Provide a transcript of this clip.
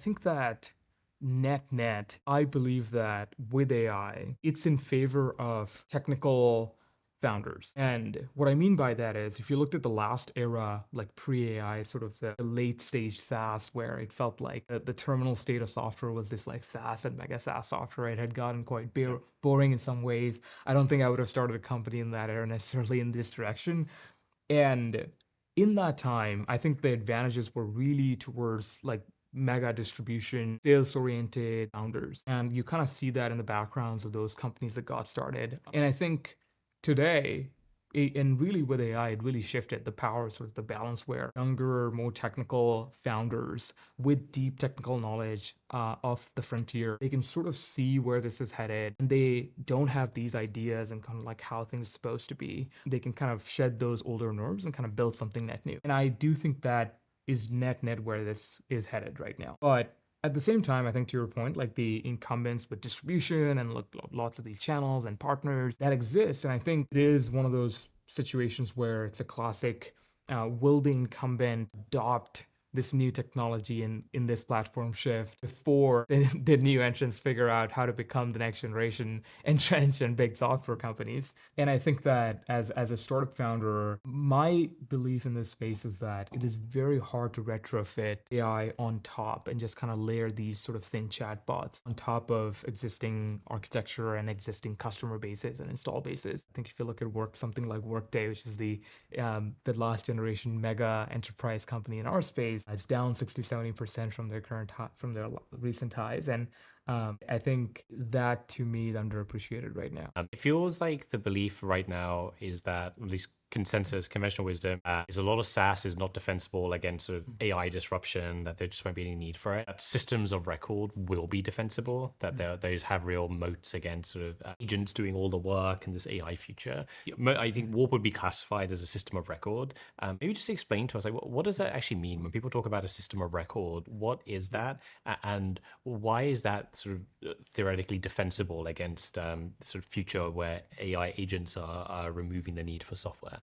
think that net, I believe that with AI, it's in favor of technical founders. And what I mean by that is if you looked at the last era, like pre AI, sort of the late stage SaaS, where it felt like the terminal state of software was this like SaaS and mega SaaS software, it had gotten quite boring in some ways. I don't think I would have started a company in that era necessarily in this direction. And in that time, I think the advantages were really towards like mega distribution, sales oriented founders. And you kind of see that in the backgrounds of those companies that got started. And I think today, and really with AI, it really shifted the power, sort of the balance where younger, more technical founders with deep technical knowledge of the frontier, they can sort of see where this is headed and they don't have these ideas and kind of like how things are supposed to be. They can kind of shed those older norms and kind of build something net new. And I do think that is net where this is headed right now. But at the same time, I think to your point, like the incumbents with distribution and lots of these channels and partners that exist. And I think it is one of those situations where it's a classic will the incumbent adopt this new technology in this platform shift before the new entrants figure out how to become the next generation entrenched in big software companies. And I think that as a startup founder, my belief in this space is that it is very hard to retrofit AI on top and just kind of layer these sort of thin chatbots on top of existing architecture and existing customer bases and install bases. I think if you look at something like Workday, which is the last generation mega enterprise company in our space, it's down 60-70% from their from their recent highs. And I think that to me is underappreciated right now. It feels like the belief right now is that, at least consensus, conventional wisdom, is a lot of SaaS is not defensible against sort of AI disruption, that there just won't be any need for it. That systems of record will be defensible, that those have real moats against sort of agents doing all the work in this AI future. I think Warp would be classified as a system of record. Maybe just explain to us, like, what does that actually mean when people talk about a system of record? What is that? And why is that sort of theoretically defensible against sort of future where AI agents are removing the need for software?